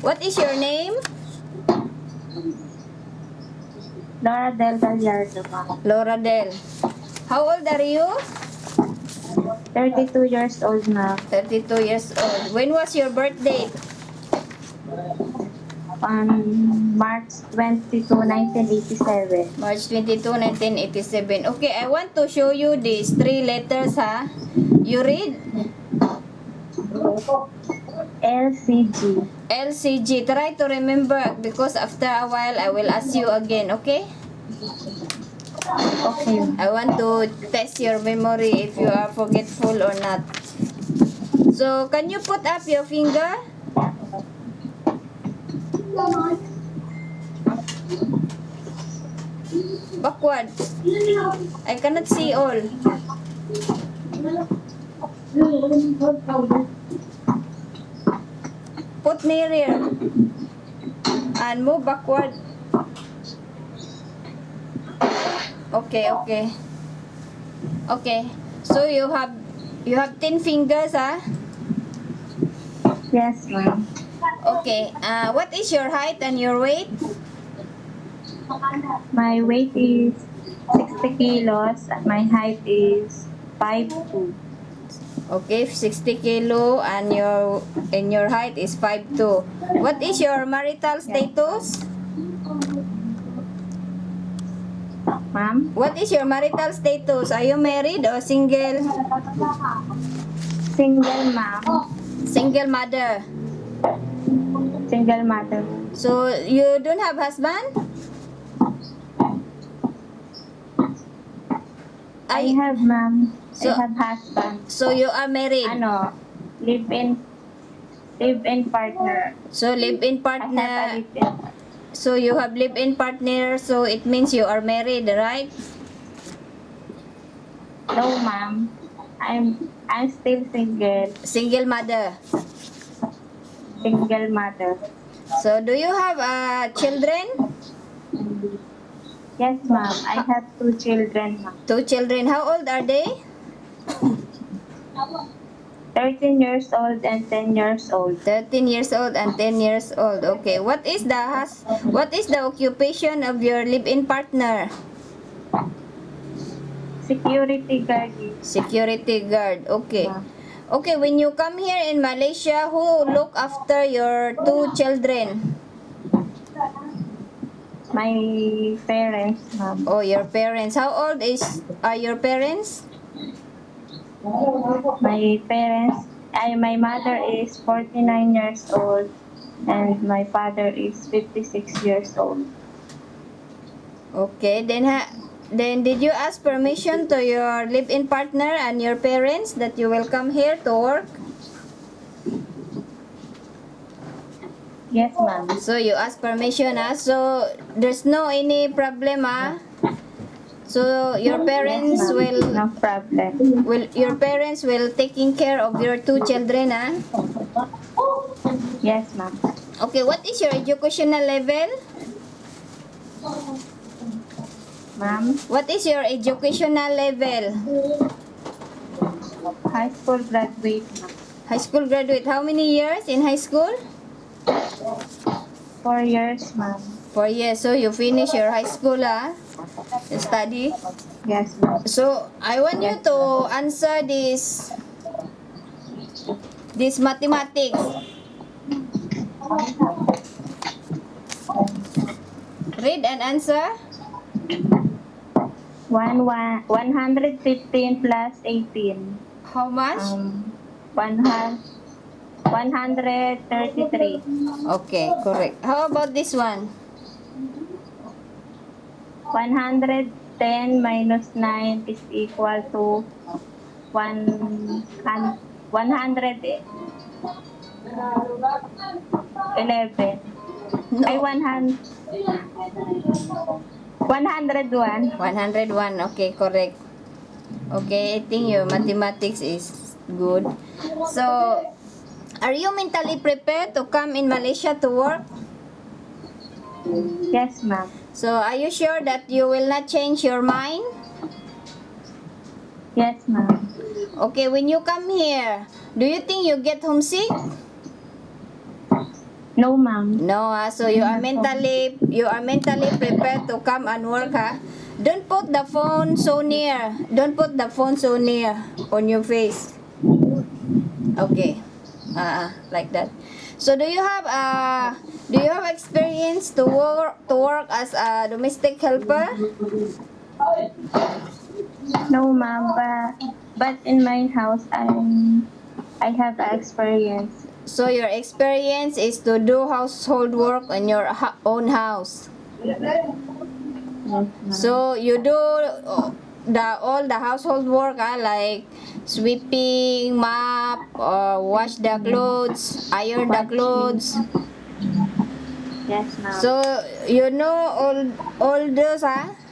What is your name? Loradel Gallardo, ma'am. Loradel. How old are you? 32 years old, ma'am. 32 years old. When was your birthday? On March 22, 1987. March 22, 1987. Okay, I want to show you these 3 letters, ha? You read? LCG. LCG. Try to remember because after a while, I will ask you again, okay? Okay. I want to test your memory if you are forgetful or not. So, can you put up your finger? Backward. I cannot see all. Put nearer. And move backward. Okay, okay. Okay. So you have 10 fingers, ah? Yes, ma'am. Okay. What is your height and your weight? My weight is 60 kilos. My height is 5'2". Okay, 60 kilo and your height is 5'2". What is your marital status? Ma'am? What is your marital status? Are you married or single? Single, ma'am. Single mother. Single mother. So you don't have husband? I have, ma'am. So- I have husband. So you are married. Ano? Live-in partner. So live-in I have a partner. live-in. So you have live-in partner, so it means you are married, right? No, ma'am. I'm still single. Single mother. Single mother. So do you have children? Yes, ma'am. I have 2 children, ma'am. 2 children. How old are they? 13 years old and 10 years old. 13 years old and 10 years old. Okay. What is the occupation of your live-in partner? Security guard. Security guard. Okay. ma'am. Okay, when you come here in Malaysia, who look after your 2 children? My parents, ma'am. Oh, your parents. How old are your parents? My mother is 49 years old and my father is 56 years old. Okay, then did you ask permission to your live-in partner and your parents that you will come here to work? Yes, ma'am. So you ask permission, so there's no any problem, So your parents Yes, ma'am. will No problem. your parents will taking care of your 2 children, Yes, ma'am. Okay, what is your educational level? Ma'am, What is your educational level? high school graduate, ma'am. High school graduate. How many years in high school? 4 years, ma'am. 4 years. So you finish your high school, you study. Yes, ma'am. So I want you to answer this mathematics. Read and answer. 115 plus 18. How much? 133. Okay, correct. How about this one? 110 minus 9 is equal to 111. No. Ay, 100. 101. 101. Okay, correct. Okay, I think your mathematics is good. So, are you mentally prepared to come in Malaysia to work? Yes, ma'am. So, are you sure that you will not change your mind? Yes, ma'am. Okay, when you come here, do you think you get homesick? No, ma'am. No, so you are mentally prepared to come and work, ha? Don't put the phone so near. Don't put the phone so near on your face. Okay. Like that. So do you have experience to work as a domestic helper? No, ma'am. But in my house, I have experience. So your experience is to do household work in your own house. Yes, ma'am. So you do all the household work, like sweeping, mop, or wash the clothes, iron the clothes. Yes, ma'am. So you know all those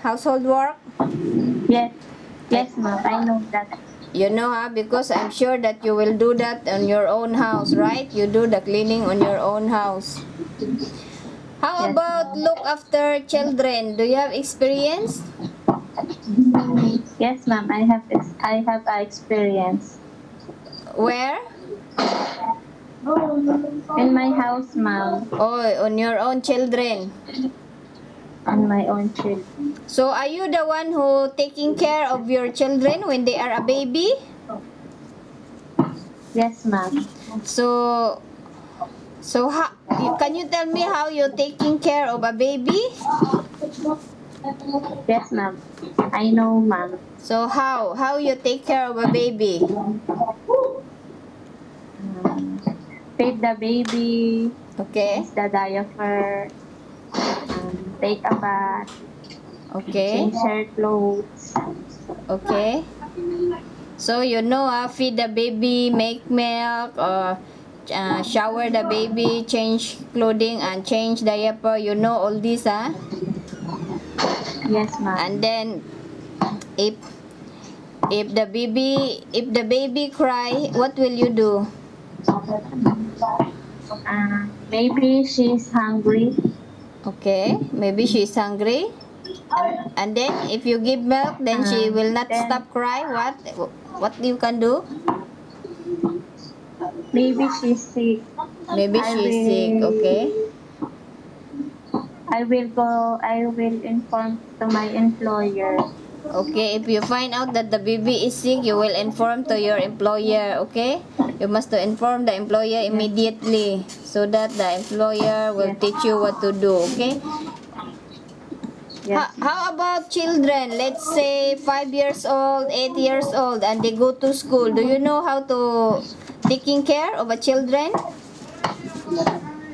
household work. Yes, ma'am. I know that. You know, because I'm sure that you will do that on your own house, right? You do the cleaning on your own house. How Yes, about ma'am. look after children? Do you have experience? Yes, ma'am. I have experience Where? in my house, ma'am. Oh, on your own children. On my own children. So are you the one who taking care of your children when they are a baby? Yes, ma'am. So can you tell me how you're taking care of a baby? Yes, ma'am. I know, ma'am. So how you take care of a baby? Feed the baby, Okay. change the diaper, take a bath, Okay. change her clothes. Okay. So you know, feed the baby, make milk, or shower the baby, change clothing, and change diaper. You know all this, Yes, ma'am. And then, if the baby cry, what will you do? Maybe she's hungry. Okay, maybe she's hungry. And then, if you give milk, then she will not Then stop cry. What you can do? maybe she's sick. Maybe I she's sick. Okay. I will inform to my employer. Okay, if you find out that the baby is sick, you will inform to your employer, okay? You must to inform the employer immediately so that the employer will Yes. teach you what to do, okay? Yes. How about children? Let's say 5 years old, 8 years old, and they go to school. Do you know how to taking care of a children?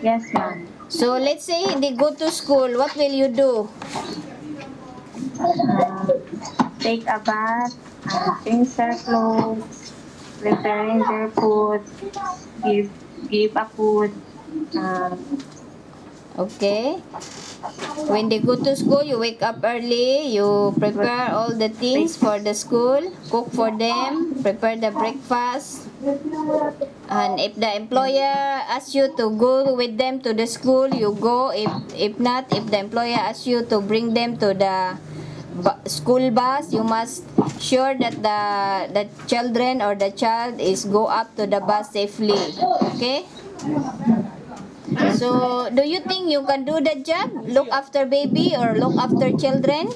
Yes, ma'am. So let's say they go to school, what will you do? Take a bath, change their clothes, preparing their food, give a food. Okay. When they go to school, you wake up early, you prepare all the things for the school, cook for them, prepare the breakfast. And if the employer asks you to go with them to the school, you go. If not, if the employer asks you to bring them to the school bus, you must sure that the children or the child is go up to the bus safely. Okay? So, do you think you can do that job? Look after baby or look after children?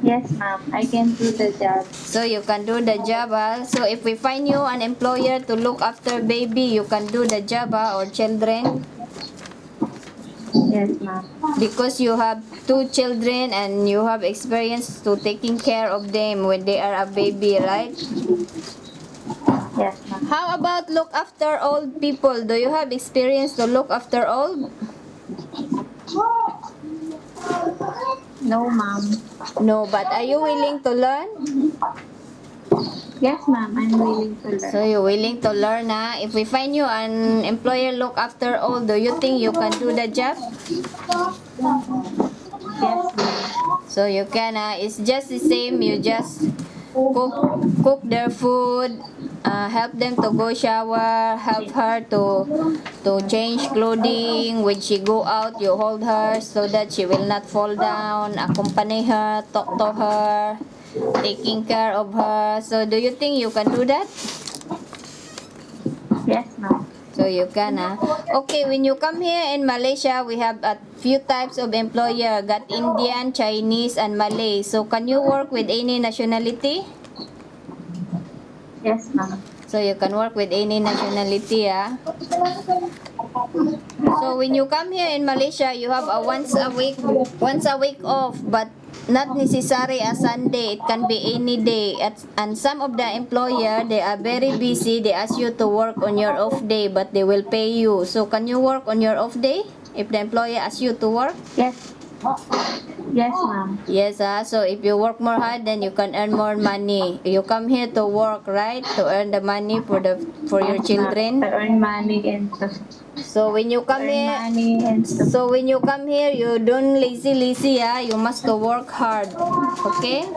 Yes, ma'am. I can do the job. So, you can do the job. So, if we find you an employer to look after baby, you can do the job or children? Yes, ma'am. Because you have 2 children and you have experience to taking care of them when they are a baby, right? Yes, ma'am. How about look after old people? Do you have experience to look after old? No, ma'am. No, but are you willing to learn? Yes, ma'am. I'm willing to learn. So you're willing to learn, If we find you an employer look after old, do you think you can do the job? Yes, ma'am. So you can, it's just the same. You just cook their food, help them to go shower, help her to change clothing. When she go out, you hold her so that she will not fall down, accompany her, talk to her, taking care of her. So do you think you can do that? Yes, ma'am. So you can, Okay, when you come here in Malaysia, we have a few types of employer. Got Indian, Chinese, and Malay. So can you work with any nationality? Yes, ma'am. So you can work with any nationality, So when you come here in Malaysia, you have a once a week off, but not necessary a Sunday. It can be any day. And some of the employer, they are very busy. They ask you to work on your off day, but they will pay you. So can you work on your off day if the employer asks you to work? Yes. Yes, ma'am. Yes, so if you work more hard, then you can earn more money. You come here to work, right? To earn the money for your Yes, ma'am. children. To earn money and to So when you come earn here, money and to so when you come here, you don't lazy, you must to work hard, okay?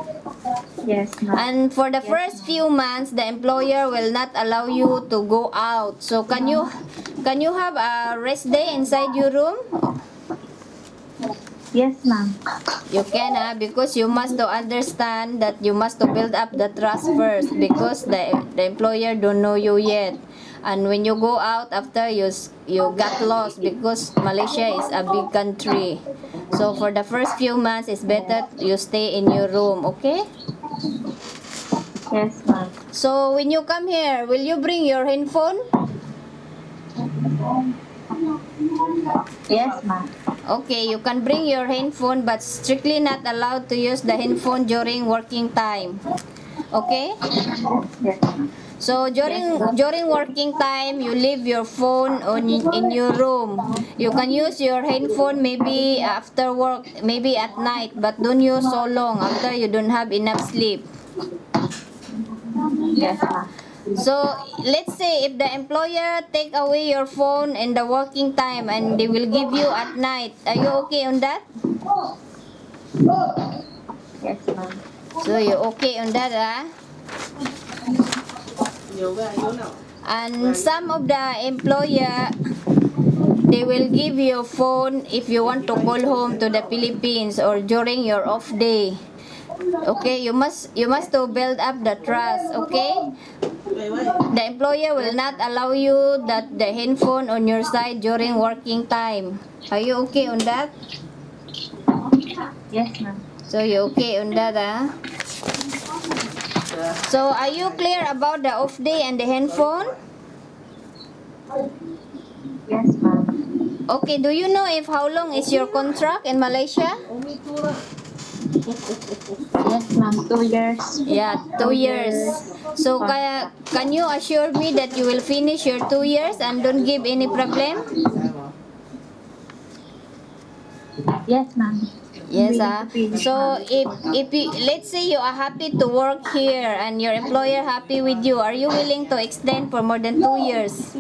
yes, ma'am. And for the Yes, first ma'am. few months, the employer will not allow you to go out. So can you have a rest day inside your room? Yes, ma'am. You can, because you must to understand that you must to build up the trust first, because the employer don't know you yet. And when you go out after, you got lost, because Malaysia is a big country. So for the first few months, it's better you stay in your room, okay? Yes, ma'am. So when you come here, will you bring your handphone? Yes, ma'am. Okay, you can bring your handphone, but strictly not allowed to use the handphone during working time. Okay? Yes, ma'am. So during working time, you leave your phone in your room. You can use your handphone maybe after work, maybe at night, but don't use so long after you don't have enough sleep. Yes, ma'am. So let's say if the employer take away your phone in the working time and they will give you at night, are you okay on that? Yes, ma'am. So you okay on that, And some of the employer, they will give you a phone if you want to call home to the Philippines or during your off day. Okay, you must to build up the trust, okay? The employer will not allow you that the handphone on your side during working time. Are you okay on that? Yes, ma'am. So you okay on that, So are you clear about the off day and the handphone? Yes, ma'am. Okay, do you know if how long is your contract in Malaysia? Yes, ma'am. 2 years. Yeah, 2 years. So can you assure me that you will finish your 2 years and don't give any problem? Yes, ma'am. Yes, Willing to finish, So ma'am. if you, let's say you are happy to work here and your employer happy with you, are you willing to extend for more than 2 years?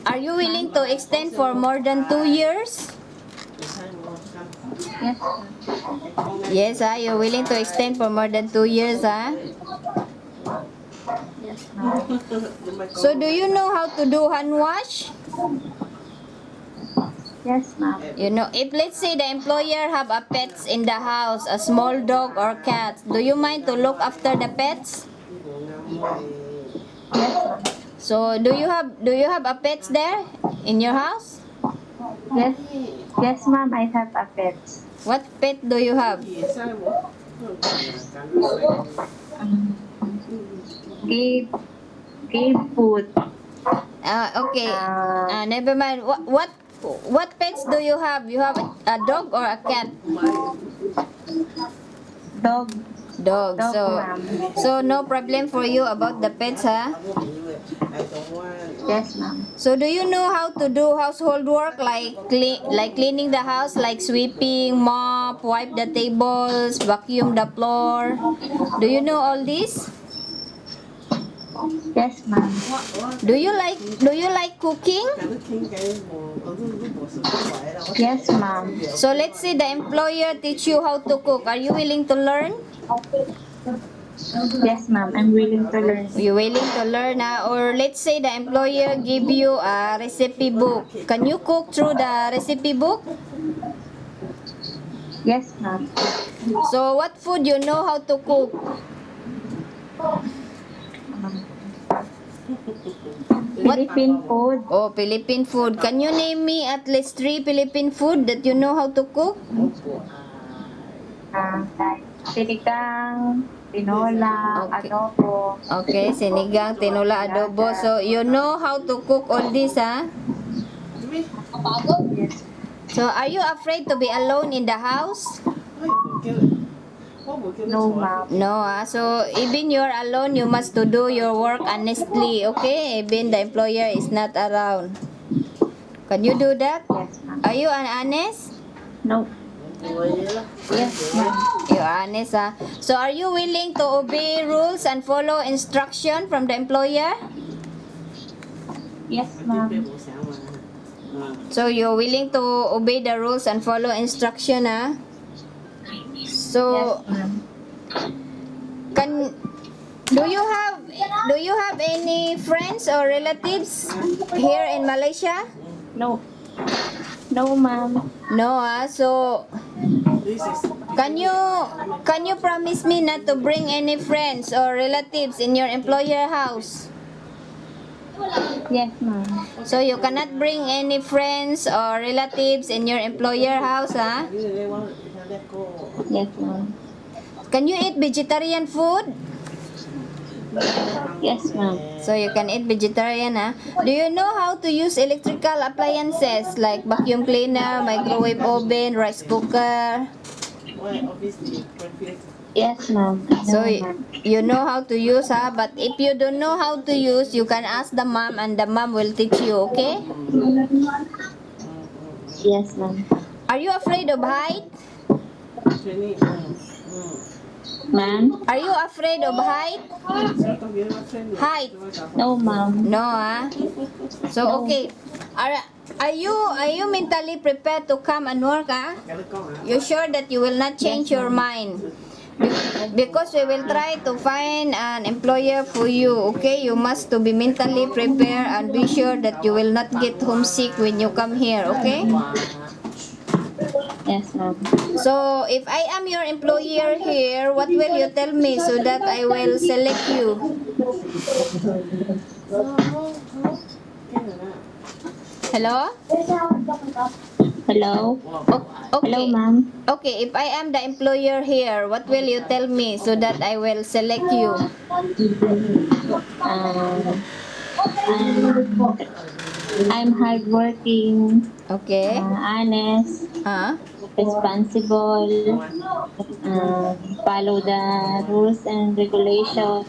Are you willing to extend for more than 2 years? Yes, ma'am. Yes, you're willing to extend for more than 2 years, Yes, ma'am. So do you know how to do hand wash? Yes, ma'am. You know, if let's say the employer have a pets in the house, a small dog or cat, do you mind to look after the pets? Yes, ma'am. So do you have a pets there in your house? Yes. Yes, ma'am. I have a pet. What pet do you have? Um, give give food. Okay. Uh, Never mind. What pets do you have? You have a dog or a cat? dog. Dog. Dog, So ma'am. no problem for you about the pets, Yes, ma'am. So do you know how to do household work like cleaning the house, like sweeping, mop, wipe the tables, vacuum the floor? Do you know all this? Yes, ma'am. Do you like cooking? Yes, ma'am. So let's say the employer teach you how to cook. Are you willing to learn? Yes, ma'am. I'm willing to learn. You willing to learn, or let's say the employer give you a recipe book. Can you cook through the recipe book? Yes, ma'am. So what food you know how to cook? What? Philippine food. Oh, Philippine food. Can you name me at least 3 Philippine food that you know how to cook? Like sinigang, tinola, Okay. adobo. Okay, sinigang, tinola, adobo. So, you know how to cook all this, ha? Yes. So, are you afraid to be alone in the house? No, ma'am. No, so even you're alone, you must to do your work honestly, okay? Even the employer is not around. Can you do that? Yes, ma'am. Are you an honest? No. Yes, ma'am. You're honest, ah. So, are you willing to obey rules and follow instruction from the employer? Yes, ma'am. So, you're willing to obey the rules and follow instruction, ah? So, Yes, ma'am. can do you have any friends or relatives here in Malaysia? No. No, ma'am. No, so can you promise me not to bring any friends or relatives in your employer house? Yes, ma'am. So you cannot bring any friends or relatives in your employer house, huh? Yes, ma'am. Can you eat vegetarian food? Yes, ma'am. So you can eat vegetarian, huh? Do you know how to use electrical appliances like vacuum cleaner, microwave oven, rice cooker? Yes, ma'am. So No, ma'am. you know how to use, huh? But if you don't know how to use, you can ask the mom and the mom will teach you, okay? Yes, ma'am. Are you afraid of height? Ma'am? Are you afraid of height? Height? No, ma'am. No, ah. So No. okay. Are you mentally prepared to come and work, ah? You sure that you will not change Yes, your ma'am. mind? Because we will try to find an employer for you, okay? You must to be mentally prepared and be sure that you will not get homesick when you come here, okay? Yes, ma'am. So, if I am your employer here, what will you tell me so that I will select you? Hello? Hello? Hello, Okay. ma'am. Okay, if I am the employer here, what will you tell me so that I will select you? I'm, I'm hardworking, Okay. honest, Huh? responsible, follow the rules and regulations.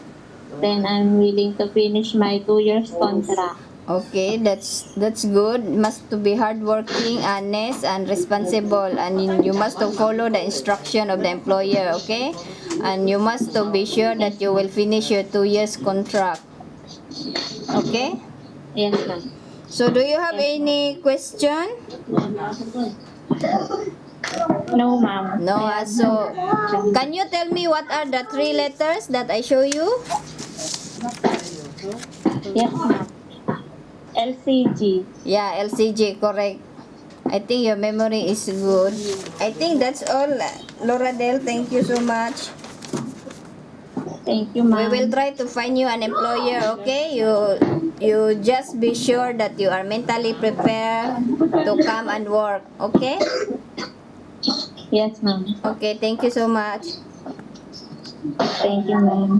Then I'm willing to finish my 2 years contract. Okay, that's good. Must to be hardworking, honest, and responsible, and you must to follow the instruction of the employer. Okay, and you must to be sure that Yes, you will ma'am. finish your 2 years contract. Okay. Yes, ma'am. So, do you have Yes, ma'am. any question? No, ma'am. No. I have no So, question. can you tell me what are the 3 letters that I show you? Yes, ma'am. LCG. Yeah, LCG, correct. I think your memory is good. I think that's all, Loradel. Thank you so much. Thank you, We will ma'am. try to find you an employer, okay? You just be sure that you are mentally prepared to come and work, okay? Yes, ma'am. Okay, thank you so much. Thank you, ma'am.